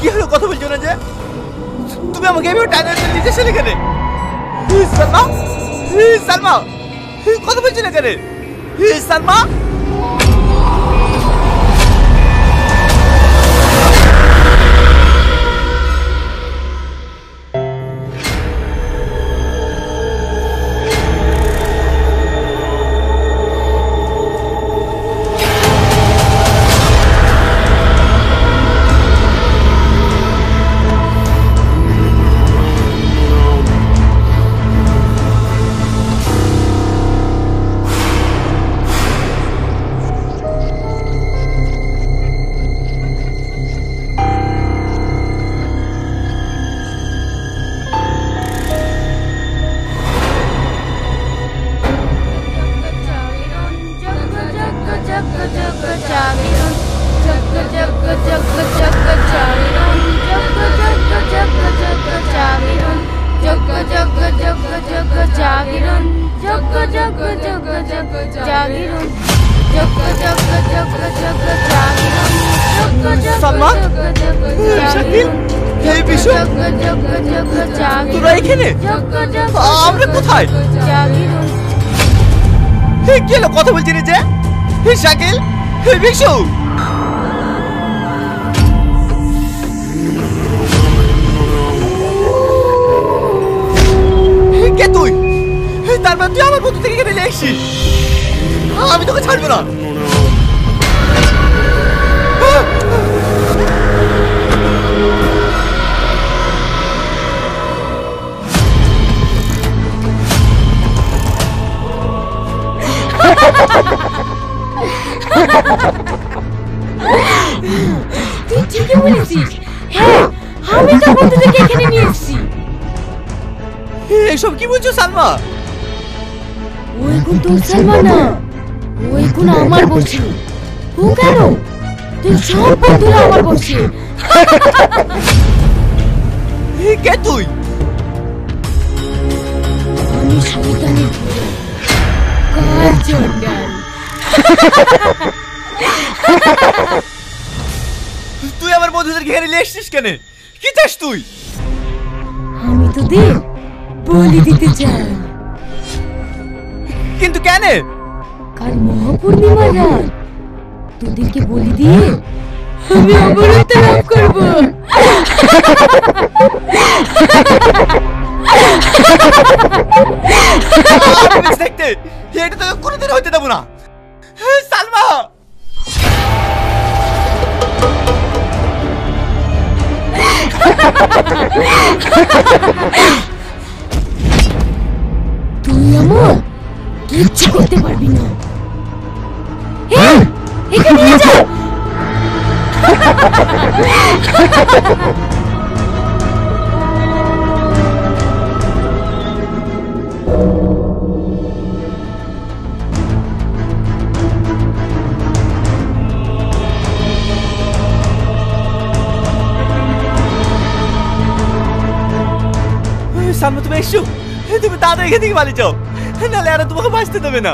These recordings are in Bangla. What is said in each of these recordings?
কি হলো কথা বলছো না যে? তুমি আমাকে এভাবে টাইনার নিতে চলে কেন? সালমা, সালমা, কথা বলছো না কেন? সালমা, তোরা এখানে? আমরা কোথায়? কি হলো কথা বলছি না যে? শাকিল, বিশু, কে তুই? তারপর তুই আমার বন্ধু থেকে এখানে নিয়ে আসছিস? আমি তোকে ছাড়বো না। তুই ঠিকই বলেছিস। হ্যাঁ, আমি তো বন্ধুদেরকে এখানে নিয়ে এসেছি। এসব কি বলছো সালমা? ওই কোন তোর সালমা না, ওই কোন আমার বলছি। ও কেন? তুই সব বন্ধুরা আমার বলছি। কে তুই? আমি শয়তানের কাজল। তুই আমার বন্ধুদেরকে এখানে নিয়ে এসেছিস কেন? কি চাস তুই? আমি তোদের বলি দিতে চাই। কিন্তু কেন? কাল মহাপূর্ণিমার রাত তোদেরকে বলি দিয়ে আমি অমরত্ব লাভ করবো। দেখতে এটা তোকে কোনোদিন হইতে দেবো না সালমা। তুই আমার কিচ্ছু করতে পারবি না। এখানে নিয়ে যা। সালমা, তুমি এসো, তুমি তাড়াতাড়ি এখান থেকে পালিয়ে যাও, নাহলে আর তোমাকে বাঁচতে দেবে না।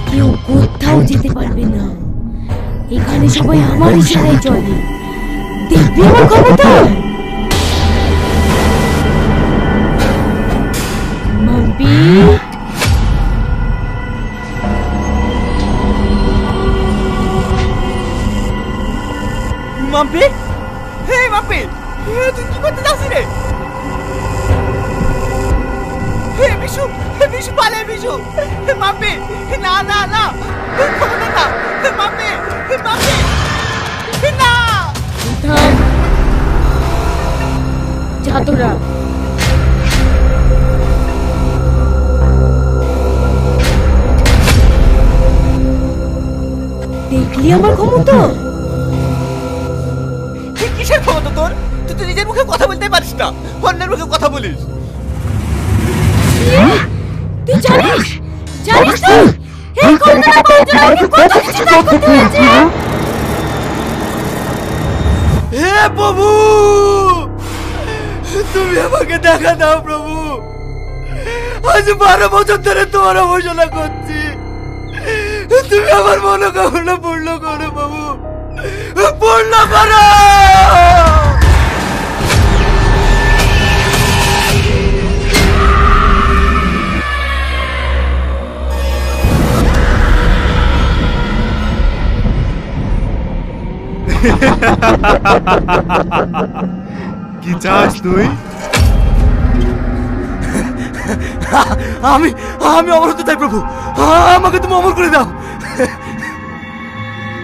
কেউ কোথাও যেতে পারবে না। এখানে সবাই আমার ইশারায় চলে। দেখবি আমার ক্ষমতা? মাম্পি, মাম্পি, হে মাম্পি, তুই কি করতে যাচ্ছিস রে? হে বিশু, বিশু পালে, বিশু, মাম্পি, না না না, খবরদার না, মাম্পি, মাম্পি, না। থাম, যা তোরা। দেখলি আমার ক্ষমতা? কিসের ক্ষমতা তোর? তুই তো নিজের মুখে কথা বলতে পারিস না, অন্যের মুখে কথা বলিস। তুই জানিস, জানিস তুই এই কলকাতা পাওয়ার জন্য কত কিছু ত্যাগ করতে হয়েছে? হে প্রভু, তুমি আমাকে দেখা দাও প্রভু। আজ 12 বছর ধরে তোমার অবহেলা করছি, তুমি আমার মনোকামনা পূর্ণ করো বাবু, পূর্ণ করো। কি চাস তুই? আমি আমি অমরত্ব চাই প্রভু, আমাকে তুমি অমর করে দাও।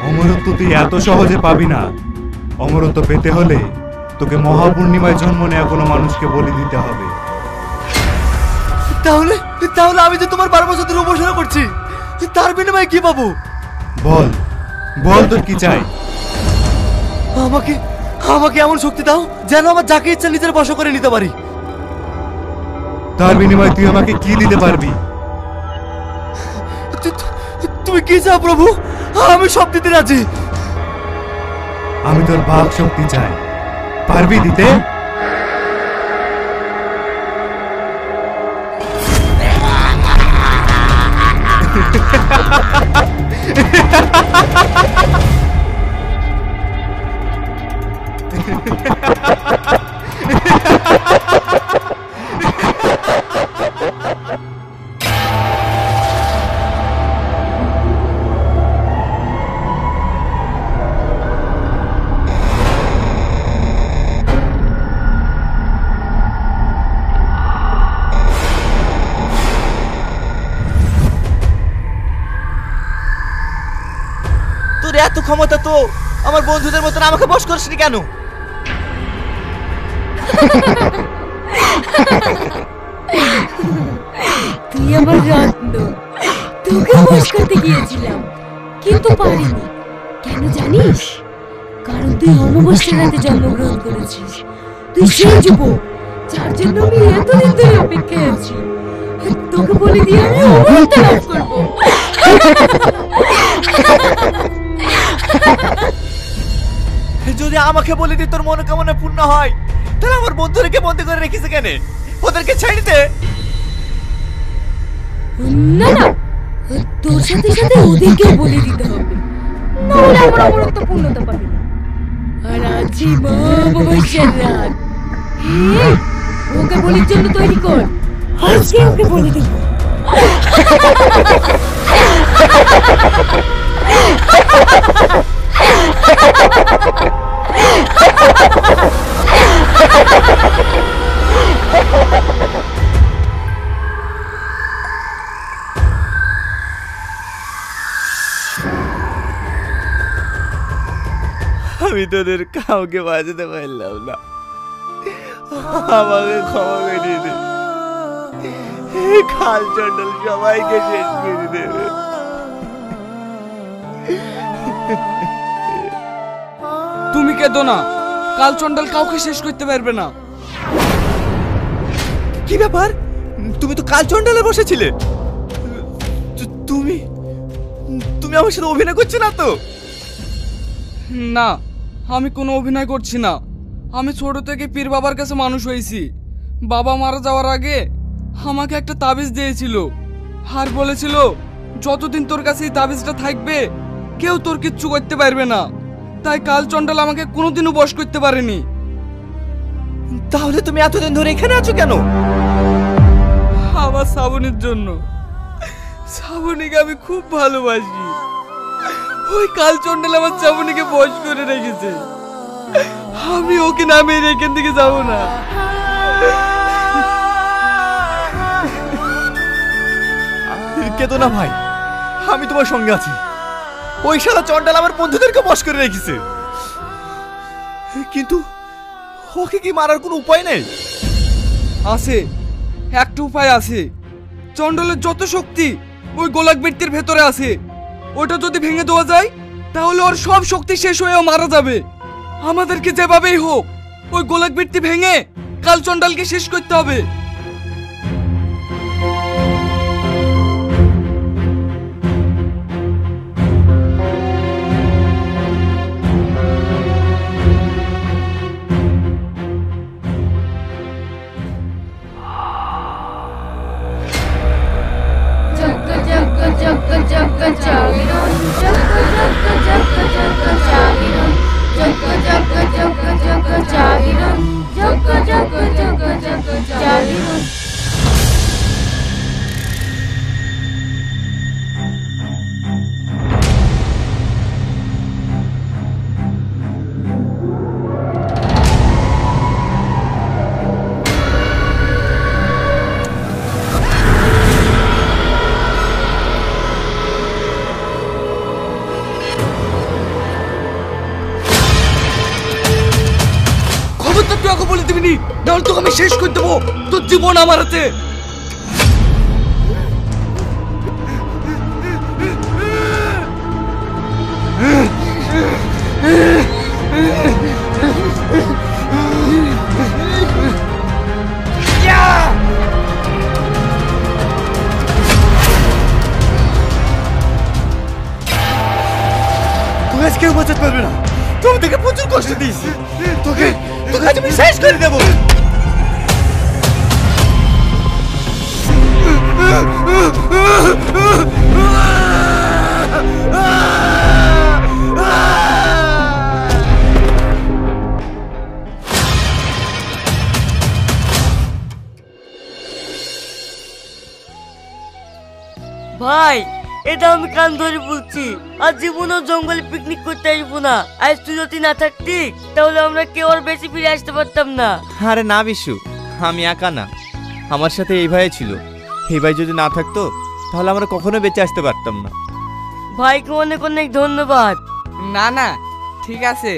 অমরত্ব তুই এত সহজে পাবি না। অমরত্ব পেতে হলে তোকে মহাপূর্ণিমায় জন্ম নেওয়া কোনো মানুষকে বলি দিতে হবে। তাহলে তাহলে আমি যে তোমার 12 বছর ধরে উপাসনা করছি, তার বিনিময়ে কি পাবো? বল বল তোর কি চাই? আমাকে আমাকে এমন শক্তি দাও যেন আমার যাকে ইচ্ছা নিজের বশ করে নিতে পারি। তার বিনিময়ে তুই আমাকে কি দিতে পারবি? তুমি কি চাও প্রভু? আমি সব দিতে রাজি। আমি তোর বাক শক্তি চাই, পারবি দিতে? তোর এত ক্ষমতা তো আমার বন্ধুদের মতন আমাকে বশ করিসনি কেন? তুই আমার রত্ন, তোকে বশ করতে গিয়েছিলাম কিন্তু পারিনি। কেন জানিস? কারণ তুই অমাবস্যার রাতে জন্মগ্রহণ করেছিস। তুই সেই যুবক যার জন্য আমি এতদিন ধরে অপেক্ষায় আছি। তোকে বলে দিয়ে আমি অমরত্ব লাভ করবো। যদি আমাকে বলে দি তোর মনোকামনা পূর্ণ হয়, তাহলে আমার বন্ধুদেরকে বন্দি করে রেখেছে কেন? ওদেরকে ছেড়ে দে। না না, তোর সাথে সাথে ওদেরকেও বলে দিতে হবে, নাহলে আমার অমরত্ব পূর্ণতা পাবে না। আর আজই অমাবস্যার রাত। ওকে বলির জন্য তৈরি কর, আজকে ওকে বলে দিব। আমি তোদের কাউকে বাঁচাতে পারলাম না, আমাকে ক্ষমা করে দে। খাল চন্ডল সবাইকে শেষ করে দেবে। তুমি কেঁদো না, কাল চন্ডাল কাউকে শেষ করতে পারবে না। কি ব্যাপার? তুমি তো কাল চন্ডালে বসেছিলে। তুমি তুমি আমার সাথে অভিনয় করছো না তো? না, আমি কোনো অভিনয় করছি না। আমি ছোট থেকে পীর বাবার কাছে মানুষ হয়েছি। বাবা মারা যাওয়ার আগে আমাকে একটা তাবিজ দিয়েছিল আর বলেছিল যতদিন তোর কাছে এই তাবিজটা থাকবে কেউ তোর কিচ্ছু করতে পারবে না। তাই কাল চন্ডাল আমাকে কোনোদিনও বশ করতে পারেনি। তাহলে তুমি এতদিন ধরে এখানে আছো কেন? আমার শ্রাবণীর জন্য। শ্রাবণীকে আমি খুব ভালোবাসি। ওই কাল চন্ডাল আমার শ্রাবণীকে বশ করে রেখেছে। আমি ওকে নামে এখান থেকে যাবো না। কেতো না ভাই, আমি তোমার সঙ্গে আছি। ওই শালা চন্ডাল আমার বন্ধুদেরকে বশ করে রেখেছে, কিন্তু ওকে কি মারার কোনো উপায় নেই? আছে, একটা উপায় আছে। চন্ডালের যত শক্তি ওই গোলাক বৃত্তির ভেতরে আছে, ওটা যদি ভেঙে দেওয়া যায় তাহলে ওর সব শক্তি শেষ হয়েও মারা যাবে। আমাদেরকে যেভাবেই হোক ওই গোলাক বৃত্তি ভেঙে কাল চন্ডালকে শেষ করতে হবে। জগ্গ জাগরণ জগ্গ জগ্গ জগ্গ জগ্গ জাগরণ জগ্গ জগ্গ জগ্গ জগ্গ জাগরণ জগ্গ জগ্গ জগ্গ জগ্গ জাগরণ। খবরটা তুই আগে বলে দিবি নি, নাহলে তোকে আমি শেষ করে দেবো, তোর জীবন আমার হাতে। তুই আজ কেউ বাঁচাতে পারবে না, তুমি তোকে প্রচুর কষ্ট দিয়েছি, তোকে তোকে আজ আমি শেষ করে দেবো। ভাই, এটা আমি কান ধরে বলছি, আর জীবনও জঙ্গলে পিকনিক করতে আসবো না। আজ তুই যদি না থাকতি তাহলে আমরা কেউ আর বেশি ফিরে আসতে পারতাম না। আরে না বিশু, আমি একা না, আমার সাথে এই ভাই ছিল। এই ভাই যদি না থাকতো তাহলে আমরা কখনো বেঁচে আসতে পারতাম না। ভাইকে অনেক অনেক ধন্যবাদ। না না ঠিক আছে,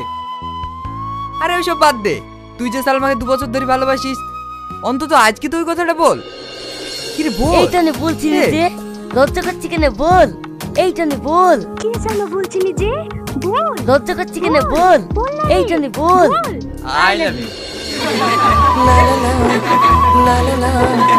আরে ওইসব বাদ দে। তুই যে সালমাকে 2 বছর ধরে ভালোবাসিস, অন্তত আজকে তুই কথাটা বল। কি রে বল। এইটা নে বলছি যে লজ্জা করছি কেন বল, এইটা নে বল। কি জানো বলছিলি যে বল, লজ্জা করছি কেন বল, এইটা নে বল। I love you. লা লা লা লা লা লা